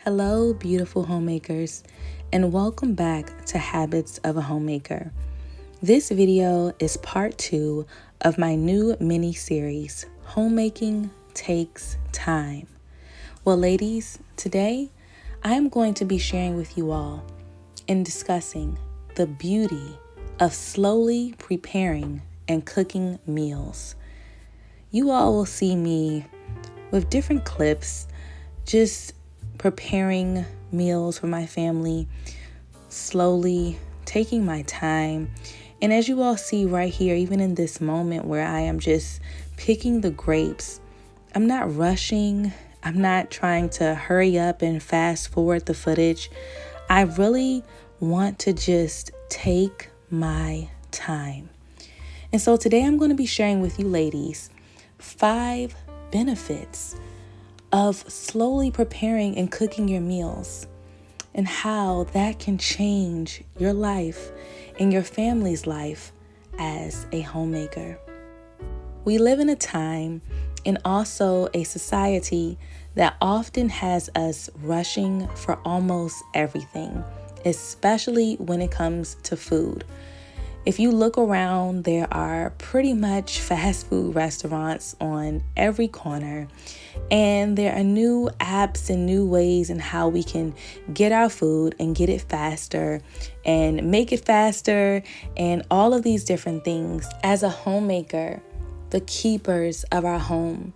Hello, beautiful homemakers, and welcome back to Habits of a Homemaker. This video is part 2 of my new mini-series, Homemaking Takes Time. Well, ladies, today I am going to be sharing with you all and discussing the beauty of slowly preparing and cooking meals. You all will see me with different clips, just preparing meals for my family, slowly taking my time. And as you all see right here, even in this moment where I am just picking the grapes, I'm not rushing. I'm not trying to hurry up and fast forward the footage. I really want to just take my time. And so today I'm going to be sharing with you ladies 5 benefits of slowly preparing and cooking your meals and how that can change your life and your family's life as a homemaker. We live in a time and also a society that often has us rushing for almost everything, especially when it comes to food. If you look around, there are pretty much fast food restaurants on every corner, and there are new apps and new ways in how we can get our food and get it faster and make it faster and all of these different things. As a homemaker, the keepers of our home,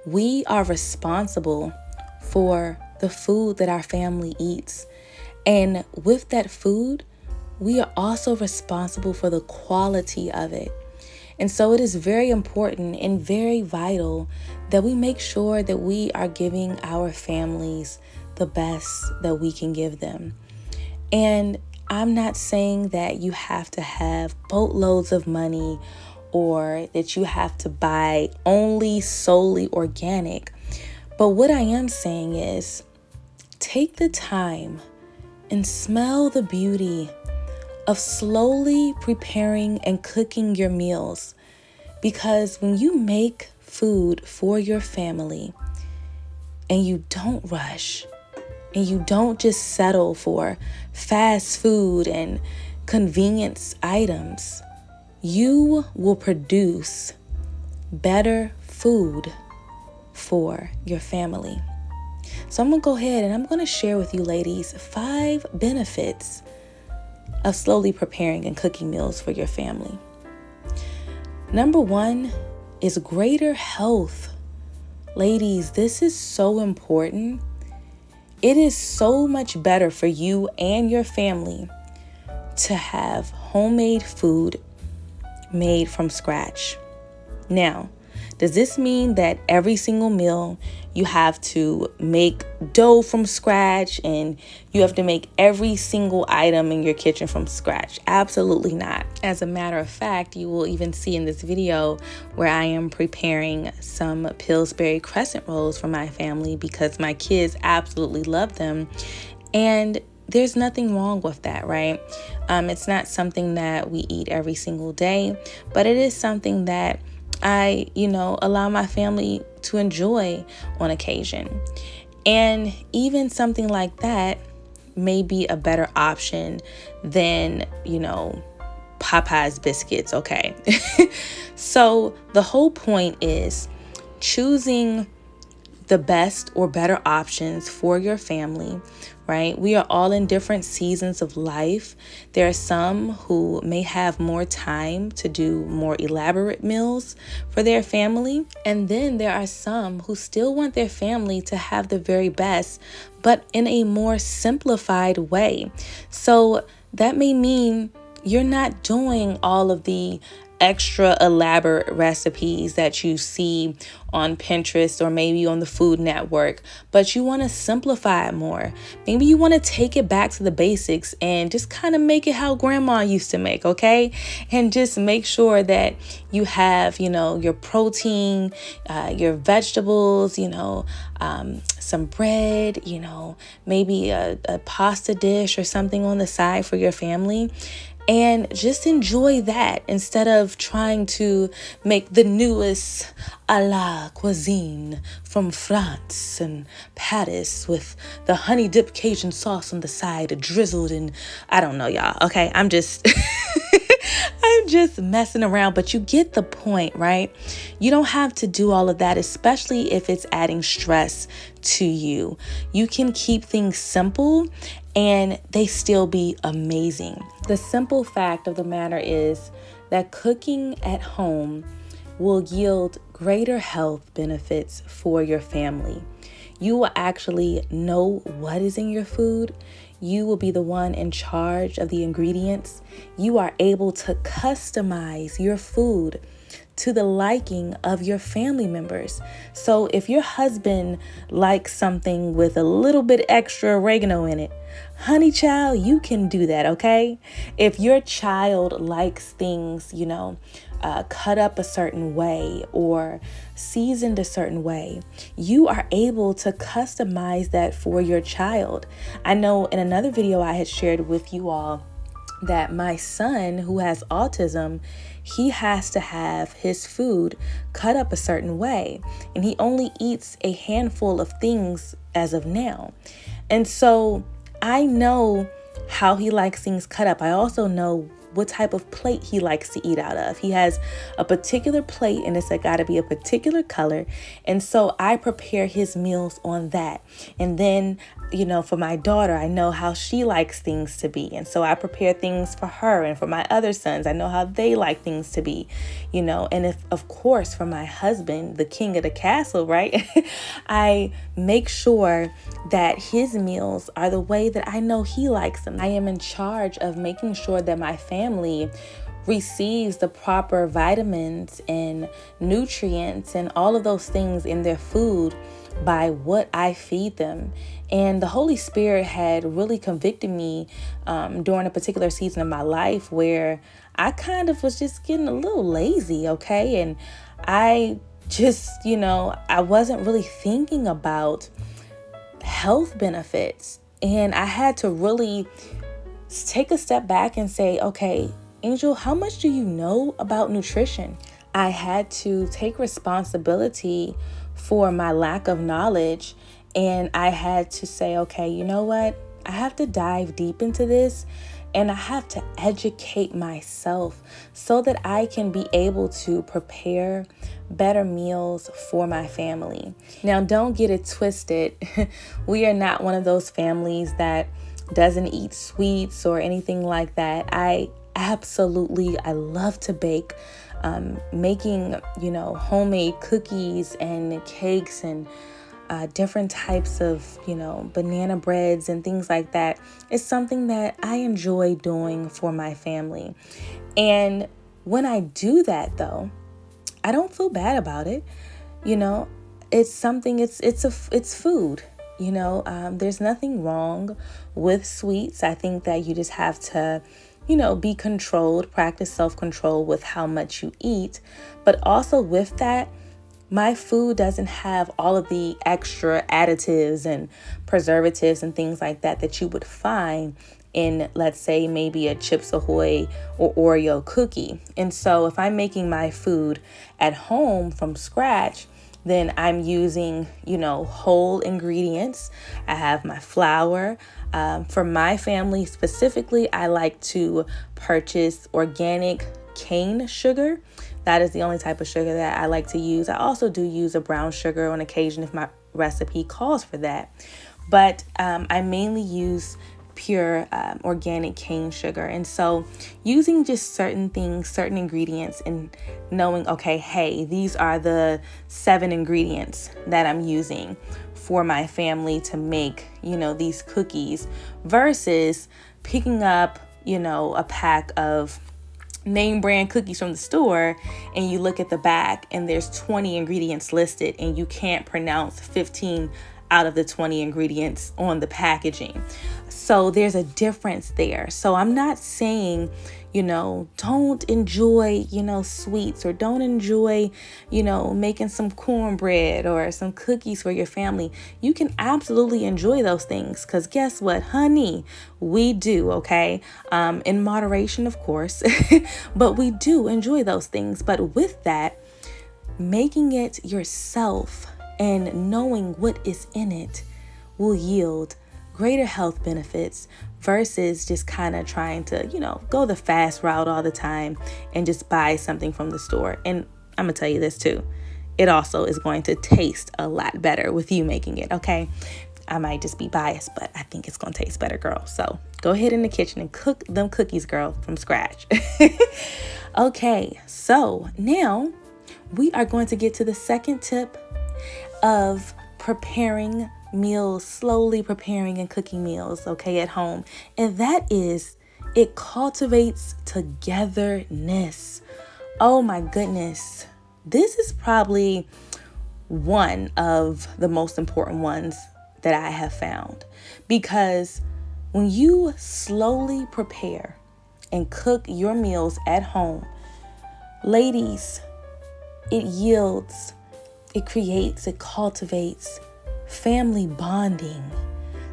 we are responsible for the food that our family eats. And with that food, we are also responsible for the quality of it. And so it is very important and very vital that we make sure that we are giving our families the best that we can give them. And I'm not saying that you have to have boatloads of money or that you have to buy only solely organic. But what I am saying is take the time and smell the beauty of slowly preparing and cooking your meals. Because when you make food for your family and you don't rush and you don't just settle for fast food and convenience items, you will produce better food for your family. So I'm going to go ahead and I'm going to share with you ladies 5 benefits of slowly preparing and cooking meals for your family. Number 1 is greater health. Ladies, this is so important. It is so much better for you and your family to have homemade food made from scratch. Now, does this mean that every single meal you have to make dough from scratch and you have to make every single item in your kitchen from scratch? Absolutely not. As a matter of fact, you will even see in this video where I am preparing some Pillsbury crescent rolls for my family because my kids absolutely love them. And there's nothing wrong with that, right? It's not something that we eat every single day, but it is something that I, allow my family to enjoy on occasion. And even something like that may be a better option than, Popeye's biscuits, okay? So the whole point is choosing the best or better options for your family, right? We are all in different seasons of life. There are some who may have more time to do more elaborate meals for their family. And then there are some who still want their family to have the very best, but in a more simplified way. So that may mean you're not doing all of the extra elaborate recipes that you see on Pinterest or maybe on the Food Network, but you want to simplify it more. Maybe you want to take it back to the basics and just kind of make it how grandma used to make, okay? And just make sure that you have, your protein, your vegetables, some bread, maybe a pasta dish or something on the side for your family. and just enjoy that instead of trying to make the newest a la cuisine from France and Paris with the honey dip Cajun sauce on the side drizzled in, I don't know, y'all. Okay, I'm just I'm just messing around, but you get the point, right? You don't have to do all of that, especially if it's adding stress to you. You can keep things simple and they still be amazing. The simple fact of the matter is that cooking at home will yield greater health benefits for your family. You will actually know what is in your food. You will be the one in charge of the ingredients. You are able to customize your food to the liking of your family members. So if your husband likes something with a little bit extra oregano in it, honey child, you can do that, okay? If your child likes things, cut up a certain way or seasoned a certain way, you are able to customize that for your child. I know in another video I had shared with you all that my son, who has autism, he has to have his food cut up a certain way, and he only eats a handful of things as of now. And so I know how he likes things cut up. I also know what type of plate he likes to eat out of. He has a particular plate and it's got to be a particular color. And so I prepare his meals on that. And then, for my daughter, I know how she likes things to be. And so I prepare things for her, and for my other sons, I know how they like things to be, and if, of course, for my husband, the king of the castle, right? I make sure that his meals are the way that I know he likes them. I am in charge of making sure that my family receives the proper vitamins and nutrients and all of those things in their food by what I feed them. And the Holy Spirit had really convicted me during a particular season of my life where I kind of was just getting a little lazy, okay? And I just, I wasn't really thinking about health benefits. And I had to really take a step back and say, okay, Angel, how much do you know about nutrition? I had to take responsibility for my lack of knowledge, and I had to say, okay, you know what? I have to dive deep into this, and I have to educate myself so that I can be able to prepare better meals for my family. Now, don't get it twisted. We are not one of those families that doesn't eat sweets or anything like that. I love to bake. Making, homemade cookies and cakes and different types of, banana breads and things like that is something that I enjoy doing for my family. And when I do that, though, I don't feel bad about it. It's something, it's food. There's nothing wrong with sweets. I think that you just have to be controlled, practice self-control with how much you eat. But also with that, my food doesn't have all of the extra additives and preservatives and things like that you would find in, let's say, maybe a Chips Ahoy or Oreo cookie. And so if I'm making my food at home from scratch, then I'm using, whole ingredients. I have my flour. For my family specifically, I like to purchase organic cane sugar. That is the only type of sugar that I like to use. I also do use a brown sugar on occasion if my recipe calls for that. But I mainly use pure organic cane sugar. And so using just certain things, certain ingredients, and knowing, okay, hey, these are the 7 ingredients that I'm using for my family to make, these cookies, versus picking up, a pack of name brand cookies from the store and you look at the back and there's 20 ingredients listed and you can't pronounce 15 out of the 20 ingredients on the packaging. So there's a difference there. So I'm not saying, don't enjoy, sweets, or don't enjoy, making some cornbread or some cookies for your family. You can absolutely enjoy those things, because guess what, honey? We do, okay? In moderation, of course, but we do enjoy those things. But with that, making it yourself and knowing what is in it will yield greater health benefits versus just kind of trying to, go the fast route all the time and just buy something from the store. And I'm gonna tell you this too, it also is going to taste a lot better with you making it, okay? I might just be biased, but I think it's gonna taste better, girl. So go ahead in the kitchen and cook them cookies, girl, from scratch. Okay, so now we are going to get to the second tip of preparing meals, slowly preparing and cooking meals, okay, at home. And that is, it cultivates togetherness. Oh my goodness. This is probably one of the most important ones that I have found, because when you slowly prepare and cook your meals at home, ladies, it yields, it creates, it cultivates family bonding,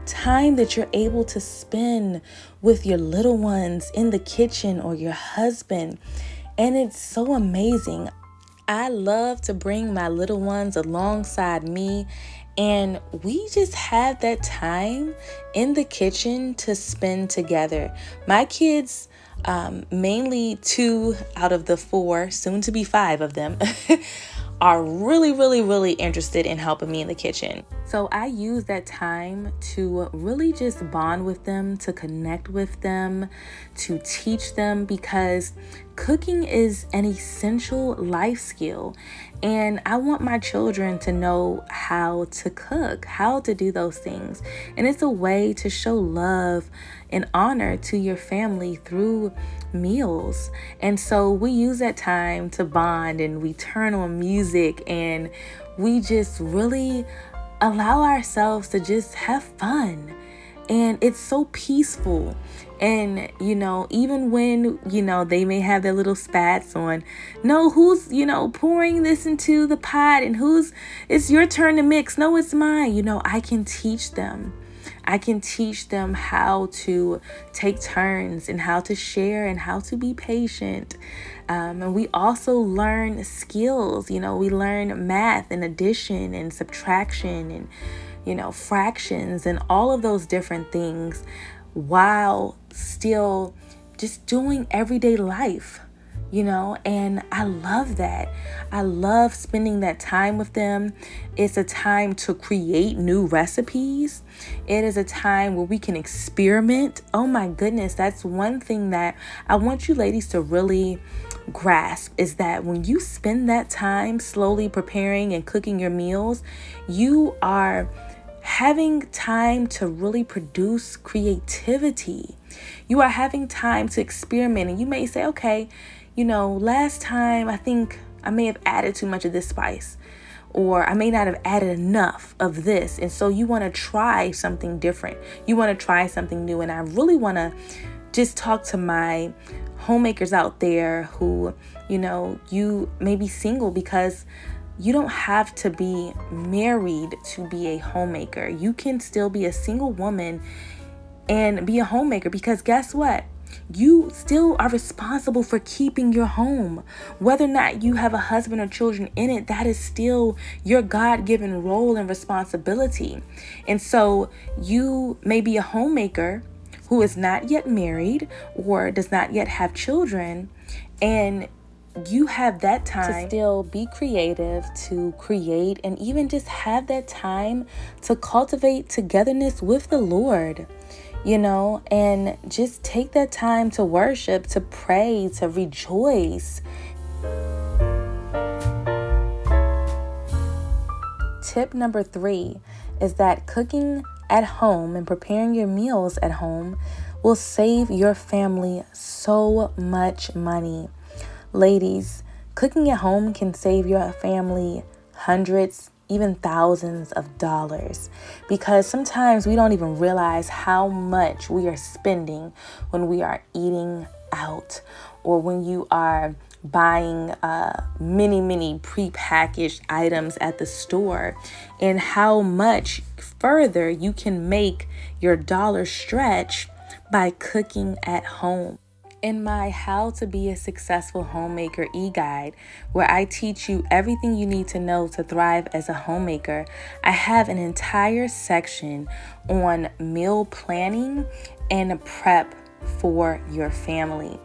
time that you're able to spend with your little ones in the kitchen or your husband. And it's so amazing. I love to bring my little ones alongside me, and we just have that time in the kitchen to spend together. My kids, mainly 2 out of the 4, soon to be 5 of them, are really, really, really interested in helping me in the kitchen. So I use that time to really just bond with them, to connect with them, to teach them, because cooking is an essential life skill. And I want my children to know how to cook, how to do those things. And it's a way to show love and honor to your family through meals. And so we use that time to bond, and we turn on music, and we just really allow ourselves to just have fun. And it's so peaceful. And, even when, they may have their little spats on, no, who's, pouring this into the pot, and it's your turn to mix. No, it's mine. I can teach them. I can teach them how to take turns and how to share and how to be patient. And we also learn skills. We learn math and addition and subtraction and, fractions and all of those different things, while still just doing everyday life, and I love that. I love spending that time with them. It's a time to create new recipes. It is a time where we can experiment. Oh my goodness, that's one thing that I want you ladies to really grasp, is that when you spend that time slowly preparing and cooking your meals, you are having time to really produce creativity. You are having time to experiment, and you may say, okay, last time I think I may have added too much of this spice, or I may not have added enough of this. And so you want to try something different. You want to try something new. And I really want to just talk to my homemakers out there who, you may be single, because you don't have to be married to be a homemaker. You can still be a single woman and be a homemaker, because guess what? You still are responsible for keeping your home. Whether or not you have a husband or children in it, that is still your God-given role and responsibility. And so you may be a homemaker who is not yet married or does not yet have children, and you have that time to still be creative, to create, and even just have that time to cultivate togetherness with the Lord, and just take that time to worship, to pray, to rejoice. Tip number 3 is that cooking at home and preparing your meals at home will save your family so much money. Ladies, cooking at home can save your family hundreds, even thousands of dollars, because sometimes we don't even realize how much we are spending when we are eating out, or when you are buying many prepackaged items at the store, and how much further you can make your dollar stretch by cooking at home. In my How to Be a Successful Homemaker e-guide, where I teach you everything you need to know to thrive as a homemaker, I have an entire section on meal planning and prep for your family.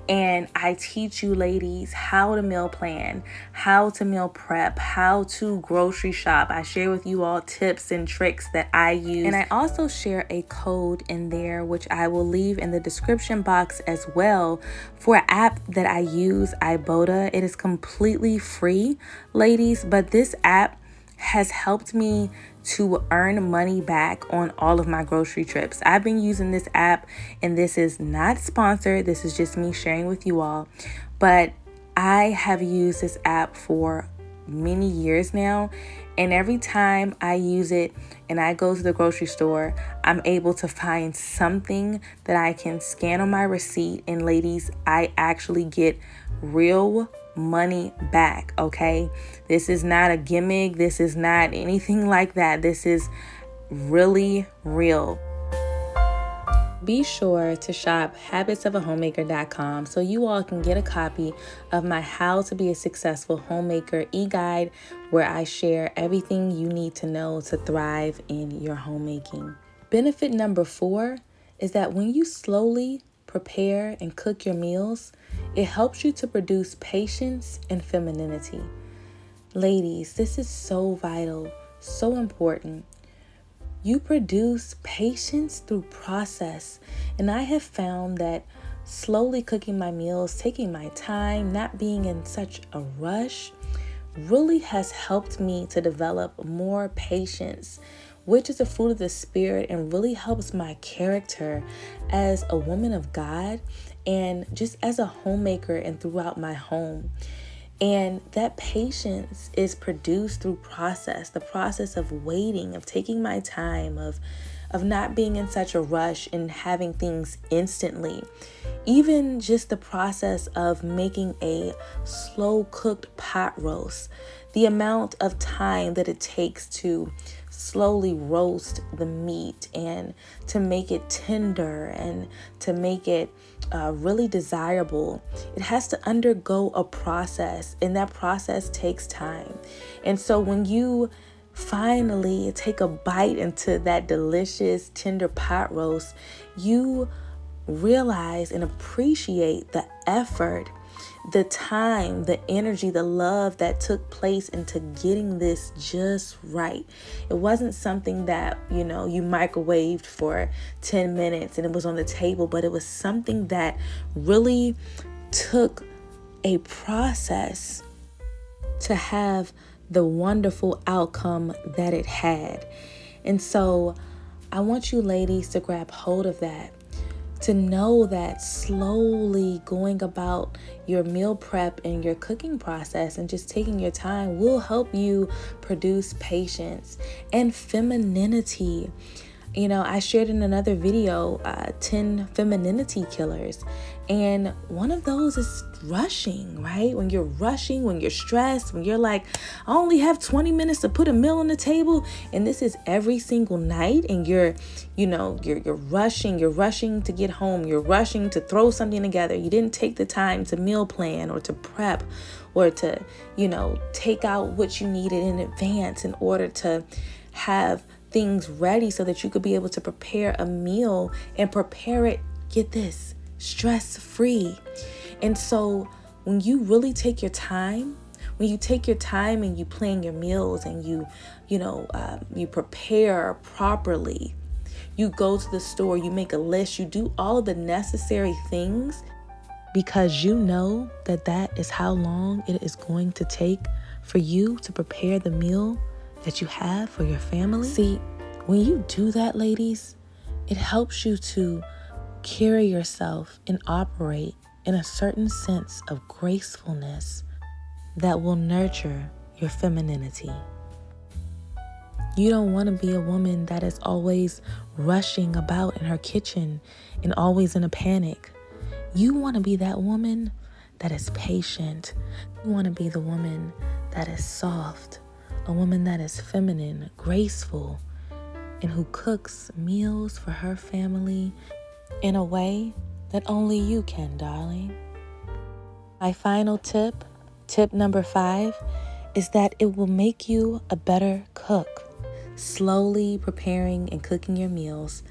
And I teach you ladies how to meal plan, how to meal prep, how to grocery shop. I share with you all tips and tricks that I use. And I also share a code in there, which I will leave in the description box as well, for an app that I use, ibotta. It is completely free, ladies, but this app has helped me to earn money back on all of my grocery trips. I've been using this app, and this is not sponsored. This is just me sharing with you all. But I have used this app for many years now, and every time I use it and I go to the grocery store, I'm able to find something that I can scan on my receipt. And ladies, I actually get real money back, okay? This is not a gimmick. This is not anything like that. This is really real. Be sure to shop habitsofahomemaker.com so you all can get a copy of my How to Be a Successful Homemaker e-guide, where I share everything you need to know to thrive in your homemaking. Benefit number 4 is that when you slowly prepare and cook your meals, it helps you to produce patience and femininity. Ladies, this is so vital, so important. You produce patience through process. And I have found that slowly cooking my meals, taking my time, not being in such a rush, really has helped me to develop more patience, which is a fruit of the Spirit, and really helps my character as a woman of God and just as a homemaker and throughout my home. And that patience is produced through process, the process of waiting, of taking my time, of not being in such a rush and having things instantly. Even just the process of making a slow cooked pot roast, the amount of time that it takes to slowly roast the meat and to make it tender and to make it really desirable. It has to undergo a process, and that process takes time. And so when you finally take a bite into that delicious tender pot roast, you realize and appreciate the effort, the time, the energy, the love that took place into getting this just right. It wasn't something that, you microwaved for 10 minutes and it was on the table, but it was something that really took a process to have the wonderful outcome that it had. And so I want you ladies to grab hold of that, to know that slowly going about your meal prep and your cooking process and just taking your time will help you produce patience and femininity. I shared in another video 10 femininity killers, and one of those is rushing, right? When you're rushing, when you're stressed, when you're like, I only have 20 minutes to put a meal on the table, and this is every single night, and you're rushing to get home, you're rushing to throw something together. You didn't take the time to meal plan or to prep or to, take out what you needed in advance in order to have things ready so that you could be able to prepare a meal and prepare it, get this, stress-free. And so when you really take your time, when you take your time and you plan your meals and you prepare properly, you go to the store, you make a list, you do all of the necessary things, because you know that is how long it is going to take for you to prepare the meal that you have for your family. See, when you do that, ladies, it helps you to carry yourself and operate in a certain sense of gracefulness that will nurture your femininity. You don't want to be a woman that is always rushing about in her kitchen and always in a panic. You want to be that woman that is patient. You want to be the woman that is soft, a woman that is feminine, graceful, and who cooks meals for her family in a way that only you can, darling. My final tip, tip number 5, is that it will make you a better cook. Slowly preparing and cooking your meals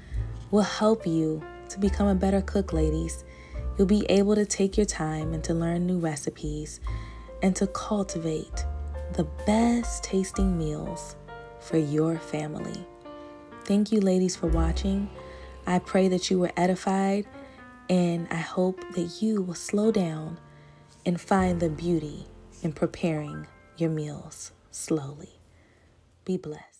will help you to become a better cook, ladies. You'll be able to take your time and to learn new recipes and to cultivate the best tasting meals for your family. Thank you, ladies, for watching. I pray that you were edified, and I hope that you will slow down and find the beauty in preparing your meals slowly. Be blessed.